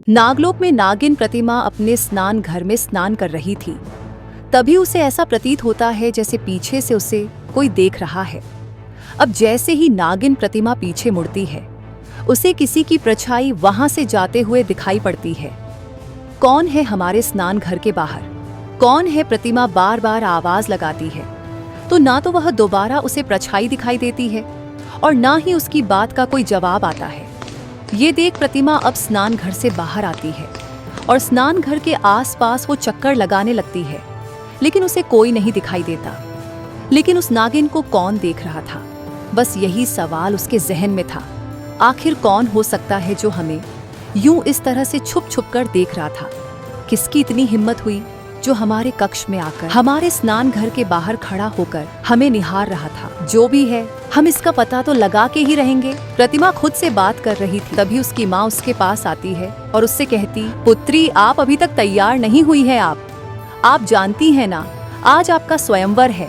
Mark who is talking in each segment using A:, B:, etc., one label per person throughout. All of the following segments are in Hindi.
A: नागलोक में नागिन प्रतिमा अपने स्नान घर में स्नान कर रही थी। तभी उसे ऐसा प्रतीत होता है जैसे पीछे से उसे कोई देख रहा है। अब जैसे ही नागिन प्रतिमा पीछे मुड़ती है, उसे किसी की परछाई वहां से जाते हुए दिखाई पड़ती है। कौन है हमारे स्नान घर के बाहर? कौन है? प्रतिमा बार बार आवाज लगाती है, तो ना तो वह दोबारा उसे परछाई दिखाई देती है और ना ही उसकी बात का कोई जवाब आता है। ये देख प्रतिमा अब स्नान घर से बाहर आती है और स्नान घर के आसपास वो चक्कर लगाने लगती है, लेकिन उसे कोई नहीं दिखाई देता। लेकिन उस नागिन को कौन देख रहा था? बस यही सवाल उसके जहन में था। आखिर कौन हो सकता है जो हमें यूं इस तरह से छुप छुप कर देख रहा था? किसकी इतनी हिम्मत हुई जो हमारे कक्ष में आकर हमारे स्नान घर के बाहर खड़ा होकर हमें निहार रहा था? जो भी है, हम इसका पता तो लगा के ही रहेंगे। प्रतिमा खुद से बात कर रही थी, तभी उसकी माँ उसके पास आती है और उससे कहती, पुत्री, आप अभी तक तैयार नहीं हुई है। आप जानती हैं ना, आज आपका स्वयंवर है।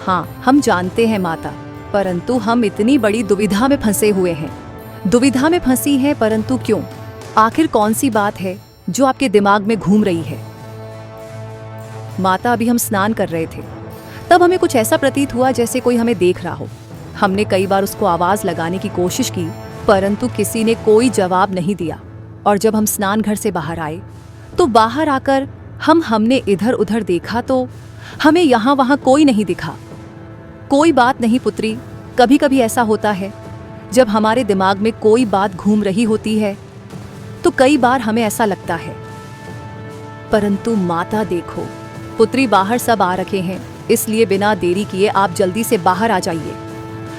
A: हाँ, हम जानते हैं माता, परंतु हम इतनी बड़ी दुविधा में फंसे हुए हैं। दुविधा में फंसी है, परंतु क्यों? आखिर कौन सी बात है जो आपके दिमाग में घूम रही है? माता, अभी हम स्नान कर रहे थे, तब हमें कुछ ऐसा प्रतीत हुआ जैसे कोई हमें देख रहा हो। हमने कई बार उसको आवाज लगाने की कोशिश की, परंतु किसी ने कोई जवाब नहीं दिया। और जब हम स्नान घर से बाहर आए, तो बाहर आकर हमने इधर उधर देखा तो हमें यहाँ वहाँ कोई नहीं दिखा। कोई बात नहीं पुत्री, कभी कभी ऐसा होता है, जब हमारे दिमाग में कोई बात घूम रही होती है तो कई बार हमें ऐसा लगता है। परंतु माता देखो, पुत्री, बाहर सब आ रखे हैं, इसलिए बिना देरी किए आप जल्दी से बाहर आ जाइए।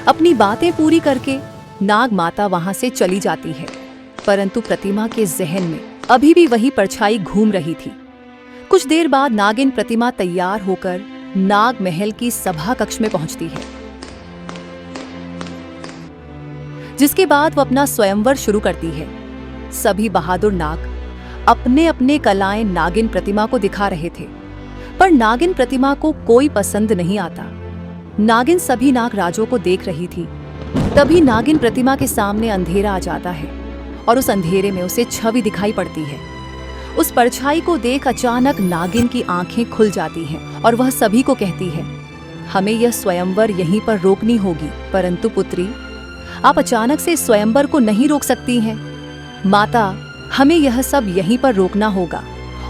A: अपनी बातें पूरी करके नाग माता वहां से चली जाती है, परंतु प्रतिमा के जहन में अभी भी वही परछाई घूम रही थी। कुछ देर बाद नागिन प्रतिमा तैयार होकर नाग महल की सभा कक्ष में पहुंचती है, जिसके बाद वो अपना स्वयंवर शुरू करती है। सभी बहादुर नाग अपने अपने कलाएं नागिन प्रतिमा को दिखा रहे थे, पर नागिन प्रतिमा को कोई पसंद नहीं आता। नागिन सभी नाग राजों को देख रही थी। तभी नागिन प्रतिमा के सामने अंधेरा आ जाता है और उस अंधेरे में उसे छवि दिखाई पड़ती है। उस परछाई को देख अचानक नागिन की आंखें खुल जाती हैं और वह सभी को कहती है, हमें यह स्वयंवर यहीं पर रोकनी होगी। परंतु पुत्री, आप अचानक से स्वयंवर को नहीं रोक सकती हैं। माता, हमें यह सब यहीं पर रोकना होगा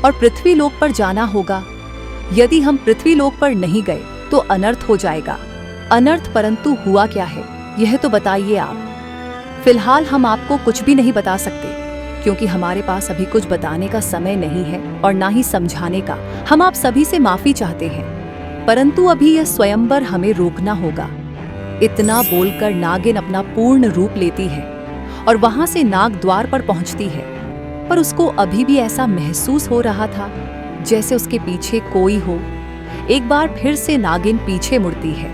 A: और पृथ्वी लोक पर जाना होगा। यदि हम पृथ्वी लोक पर नहीं गए तो अनर्थ हो जाएगा। अनर्थ? परंतु हुआ क्या है, यह तो बताइए आप। फिलहाल हम आपको कुछ भी नहीं बता सकते, क्योंकि हमारे पास अभी कुछ बताने का समय नहीं है और ना ही समझाने का। हम आप सभी से माफी चाहते हैं, परंतु अभी यह स्वयंवर हमें रोकना होगा। इतना बोलकर नागिन अपना पूर्ण रूप लेती है और वहां से नाग द्वार पर पहुंचती है, पर उसको अभी भी ऐसा महसूस हो रहा था जैसे उसके पीछे कोई हो। एक बार फिर से नागिन पीछे मुड़ती है,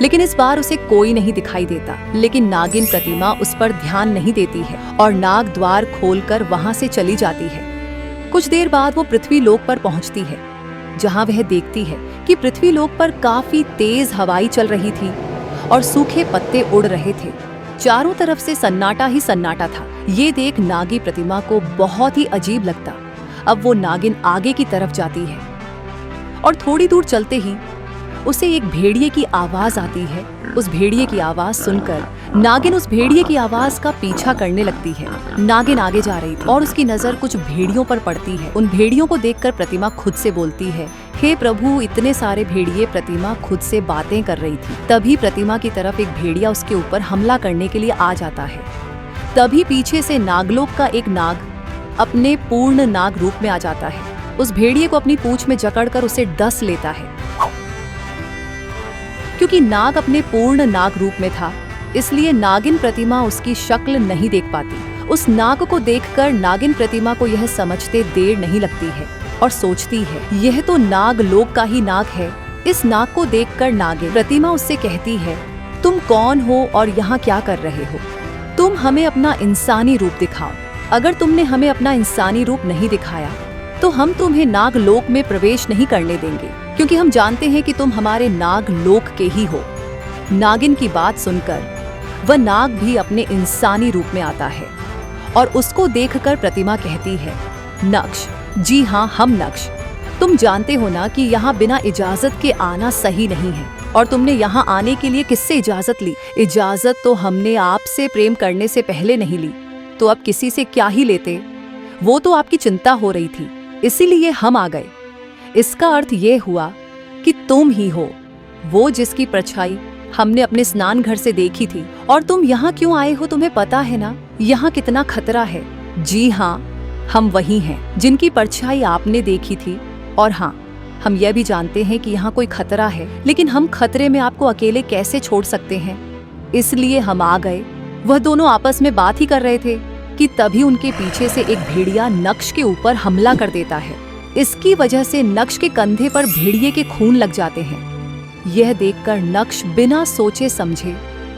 A: लेकिन इस बार उसे कोई नहीं दिखाई देता। लेकिन नागिन प्रतिमा उस पर ध्यान नहीं देती है और नाग द्वार खोलकर वहां से चली जाती है। कुछ देर बाद वो पृथ्वी लोक पर पहुंचती है, जहां वह देखती है कि पृथ्वी लोक पर काफी तेज हवाई चल रही थी और सूखे पत्ते उड़ रहे थे। चारों तरफ से सन्नाटा ही सन्नाटा था। ये देख नागी प्रतिमा को बहुत ही अजीब लगता। अब वो नागिन आगे की तरफ जाती है और थोड़ी दूर चलते ही उसे एक भेड़िए की आवाज आती है। उस भेड़िए की आवाज सुनकर नागिन उस भेड़िए की आवाज का पीछा करने लगती है। नागिन आगे जा रही थी और उसकी नजर कुछ भेड़ियों पर पड़ती है। उन भेड़ियों को देखकर प्रतिमा खुद से बोलती है, हे प्रभु, इतने सारे भेड़िए। प्रतिमा खुद से बातें कर रही थी। तभी प्रतिमा की तरफ एक भेड़िया उसके ऊपर हमला करने के लिए आ जाता है। तभी पीछे से नागलोक का एक नाग अपने पूर्ण नाग रूप में आ जाता है। उस भेड़िए को अपनी पूंछ में जकड़कर उसे डस लेता है। क्योंकि नाग अपने पूर्ण नाग रूप में था, इसलिए नागिन प्रतिमा उसकी शक्ल नहीं देख पाती। उस नाग को देखकर नागिन प्रतिमा को यह समझते देर नहीं लगती है और सोचती है, यह तो नाग लोक का ही नाग है। इस नाग को देखकर नागिन प्रतिमा उससे कहती है, तुम कौन हो और यहाँ क्या कर रहे हो? तुम हमें अपना इंसानी रूप दिखाओ। अगर तुमने हमें अपना इंसानी रूप नहीं दिखाया तो हम तुम्हें नाग लोक में प्रवेश नहीं करने देंगे, क्योंकि हम जानते हैं कि तुम हमारे नाग लोक के ही हो। नागिन की बात सुनकर वह नाग भी अपने इंसानी रूप में आता है और उसको देखकर प्रतिमा कहती है, नक्श, जी हाँ हम नक्श, तुम जानते हो ना कि यहाँ बिना इजाजत के आना सही नहीं है। और तुमने यहाँ आने के लिए किससे इजाजत ली? इजाजत तो हमने आपसे प्रेम करने से पहले नहीं ली, तो अब किसी से क्या ही लेते? वो तो आपकी चिंता हो रही थी, इसीलिए हम आ गए। इसका अर्थ ये हुआ कि तुम ही हो वो जिसकी परछाई हमने अपने स्नान घर से देखी थी। और तुम यहाँ क्यों आए हो तुम्हें पता है ना, यहाँ कितना खतरा है। जी हाँ, हम वही हैं जिनकी परछाई आपने देखी थी। और हाँ, हम यह भी जानते हैं कि यहाँ कोई खतरा है, लेकिन हम खतरे में आपको अकेले कैसे छोड़ सकते हैं, इसलिए हम आ गए। वह दोनों आपस में बात ही कर रहे थे कि तभी उनके पीछे से एक भेड़िया नक्श के ऊपर हमला कर देता है। इसकी वजह से नक्श के कंधे पर भेड़िए के खून लग जाते हैं। यह देखकर नक्श बिना सोचे समझे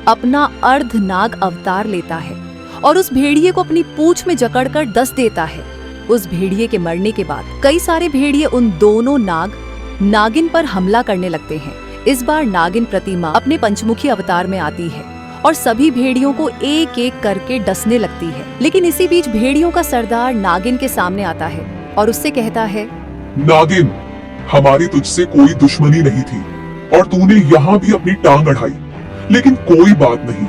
A: अपना अर्धनाग अवतार लेता है और उस भेड़िए को अपनी पूंछ में जकड़कर डस देता है। उस भेड़िए के मरने के बाद कई सारे भेड़िए उन दोनों नागिन पर हमला करने लगते हैं। इस बार नागिन प्रतिमा अपने पंचमुखी अवतार में आती है और सभी भेड़ियों को एक एक करके डसने लगती है। लेकिन इसी बीच भेड़ियों का सरदार नागिन के सामने आता है और उससे कहता है,
B: नागिन, हमारी तुझसे कोई दुश्मनी नहीं थी और तूने यहाँ भी अपनी टांग अड़ाई, लेकिन कोई बात नहीं,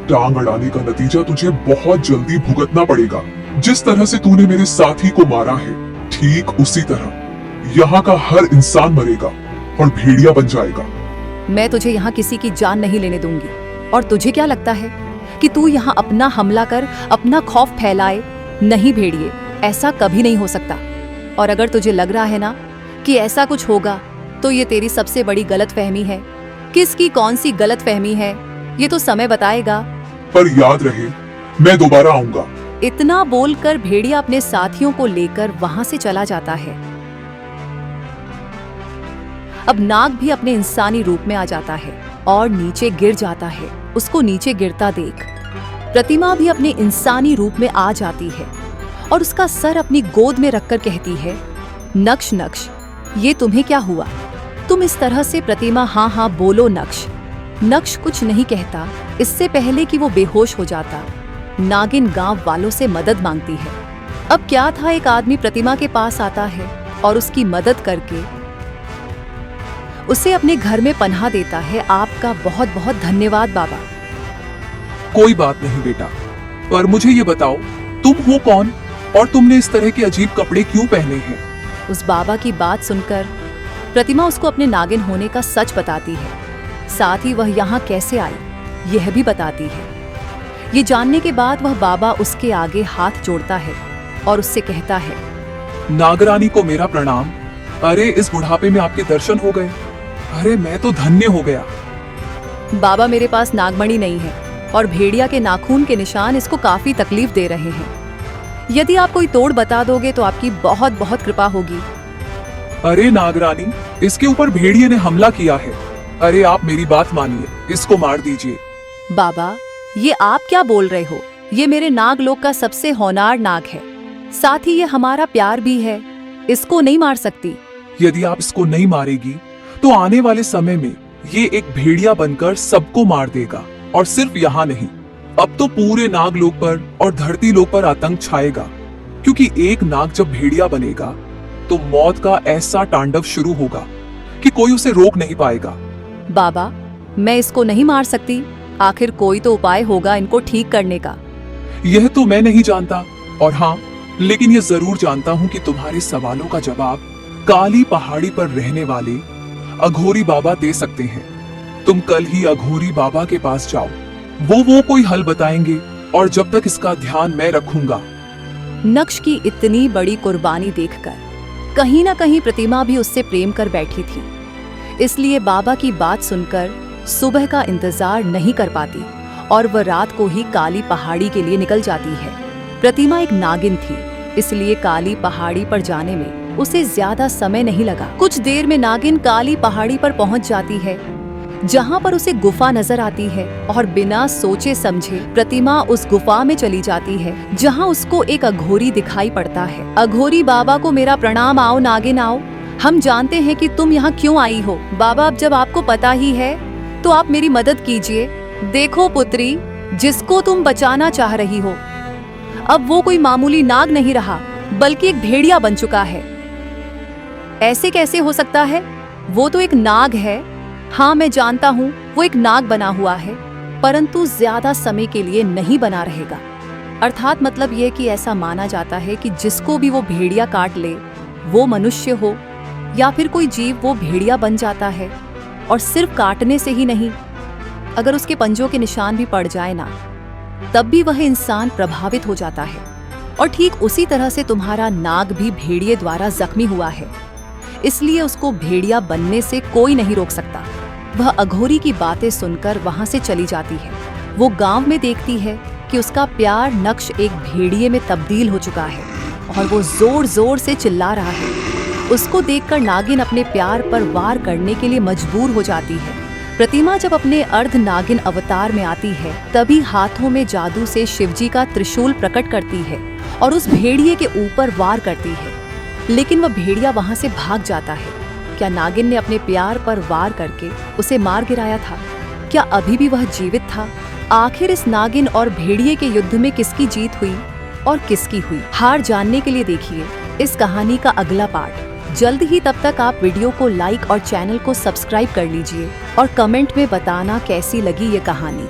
B: टांग अड़ाने का नतीजा तुझे बहुत जल्दी भुगतना पड़ेगा। जिस तरह से तूने मेरे साथी को मारा है, ठीक उसी तरह यहाँ का हर इंसान मरेगा और भेड़िया बन जाएगा।
A: मैं तुझे यहाँ किसी की जान नहीं लेने दूंगी। और तुझे क्या लगता है कि तू यहाँ अपना हमला कर अपना खौफ फैलाए? नहीं भेड़िए, ऐसा कभी नहीं हो सकता। और अगर तुझे लग रहा है ना कि ऐसा कुछ होगा, तो ये तेरी सबसे बड़ी गलतफहमी है। किसकी कौन सी गलतफहमी है, ये तो समय बताएगा।
B: पर याद रहे, मैं दोबारा आऊंगा।
A: इतना बोलकर भेड़िया अपने साथियों को लेकर वहां से चला जाता है। अब नाग भी अपने इंसानी रूप में आ जाता है और नीचे गिर जाता है। उसको नीचे गिरता देख प्रतिमा भी अपने इंसानी रूप में आ जाती है और उसका सर अपनी गोद में रखकर कहती है, नक्श नक्श, ये तुम्हें क्या हुआ? तुम इस तरह से? प्रतिमा, हाँ हाँ बोलो नक्श। नक्श कुछ नहीं कहता। इससे पहले कि वो बेहोश हो जाता, नागिन गांव वालों से मदद मांगती है। अब क्या था, एक आदमी प्रतिमा के पास आता है और उसकी मदद करके उसे अपने घर में पनाह देता है। आपका बहुत बहुत धन्यवाद बाबा।
C: कोई बात नहीं बेटा, पर मुझे ये बताओ, तुम हो कौन और तुमने इस तरह के अजीब कपड़े क्यों पहने हैं?
A: उस बाबा की बात सुनकर प्रतिमा उसको अपने नागिन होने का सच बताती है। साथ ही वह यहाँ कैसे आई यह भी बताती है। ये जानने के बाद वह बाबा उसके आगे हाथ जोड़ता है और उससे कहता है,
C: नागरानी को मेरा प्रणाम। अरे इस बुढ़ापे में आपके दर्शन हो गए। अरे मैं तो धन्य हो गया।
A: बाबा, मेरे पास नागमणि नहीं है और भेड़िया के नाखून के निशान इसको काफी तकलीफ दे रहे हैं। यदि आप कोई तोड़ बता दोगे तो आपकी बहुत बहुत कृपा होगी।
C: अरे नागरानी, इसके ऊपर भेड़िए ने हमला किया है। अरे आप मेरी बात मानिए, इसको मार दीजिए।
A: बाबा, ये आप क्या बोल रहे हो? ये मेरे नागलोक का सबसे होनहार नाग है, साथ ही ये हमारा प्यार भी है। इसको नहीं मार सकती।
C: यदि आप इसको नहीं मारेगी तो आने वाले समय में ये एक भेड़िया बनकर सबको मार देगा। और सिर्फ यहाँ नहीं, अब तो पूरे नागलोक पर और धरती लोक पर आतंक छाएगा, क्योंकि एक नाग जब भेड़िया बनेगा तो मौत का ऐसा तांडव शुरू होगा कि कोई उसे रोक नहीं पाएगा।
A: बाबा, मैं इसको नहीं मार सकती। आखिर कोई तो उपाय होगा इनको ठीक करने का।
C: यह तो मैं नहीं जानता, और हाँ, लेकिन ये जरूर जानता हूँ कि तुम्हारे सवालों का जवाब काली पहाड़ी पर रहने वाले अघोरी बाबा दे सकते हैं। तुम कल ही अघोरी बाबा के पास जाओ, वो कोई हल बताएंगे, और जब तक इसका ध्यान मैं रखूंगा।
A: नक्श की इतनी बड़ी कुर्बानी देखकर कहीं ना कहीं प्रतिमा भी उससे प्रेम कर बैठी थी, इसलिए बाबा की बात सुनकर सुबह का इंतजार नहीं कर पाती और वह रात को ही काली पहाड़ी के लिए निकल जाती है। प्रतिमा एक नागिन थी, इसलिए काली पहाड़ी पर जाने में उसे ज्यादा समय नहीं लगा। कुछ देर में नागिन काली पहाड़ी पर पहुंच जाती है, जहां पर उसे गुफा नजर आती है और बिना सोचे समझे प्रतिमा उस गुफा में चली जाती है, जहां उसको एक अघोरी दिखाई पड़ता है। अघोरी बाबा को मेरा प्रणाम। आओ नागिन आओ, हम जानते हैं कि तुम यहाँ क्यों आई हो। बाबा, अब जब आपको पता ही है तो आप मेरी मदद कीजिए। देखो पुत्री, जिसको तुम बचाना चाह रही हो, अब वो कोई मामूली नाग नहीं रहा, बल्कि एक भेड़िया बन चुका है। ऐसे कैसे हो सकता है? वो तो एक नाग है। हाँ, मैं जानता हूँ वो एक नाग बना हुआ है, परंतु ज्यादा समय के लिए नहीं बना रहेगा। अर्थात मतलब ये कि ऐसा माना जाता है कि जिसको भी वो भेड़िया काट ले, वो मनुष्य हो या फिर कोई जीव, वो भेड़िया बन जाता है। और सिर्फ काटने से ही नहीं, अगर उसके पंजों के निशान भी पड़ जाए ना, तब भी वह इंसान प्रभावित हो जाता है। और ठीक उसी तरह से तुम्हारा नाग भी भेड़िए द्वारा जख्मी हुआ है, इसलिए उसको भेड़िया बनने से कोई नहीं रोक सकता। वह अघोरी की बातें सुनकर वहां से चली जाती है। वो गांव में देखती है कि उसका प्यार नक्श एक भेड़िए में तब्दील हो चुका है और वो जोर जोर से चिल्ला रहा है। उसको देखकर नागिन अपने प्यार पर वार करने के लिए मजबूर हो जाती है। प्रतिमा जब अपने अर्ध नागिन अवतार में आती है, तभी हाथों में जादू से शिवजी का त्रिशूल प्रकट करती है और उस भेड़िए के ऊपर वार करती है। लेकिन वह भेड़िया वहां से भाग जाता है। क्या नागिन ने अपने प्यार पर वार करके उसे मार गिराया था? क्या अभी भी वह जीवित था? आखिर इस नागिन और भेड़िए के युद्ध में किसकी जीत हुई और किसकी हुई? हार जानने के लिए देखिए इस कहानी का अगला पार्ट जल्द ही। तब तक आप वीडियो को लाइक और चैनल को सब्सक्राइब कर लीजिए और कमेंट में बताना कैसी लगी ये कहानी।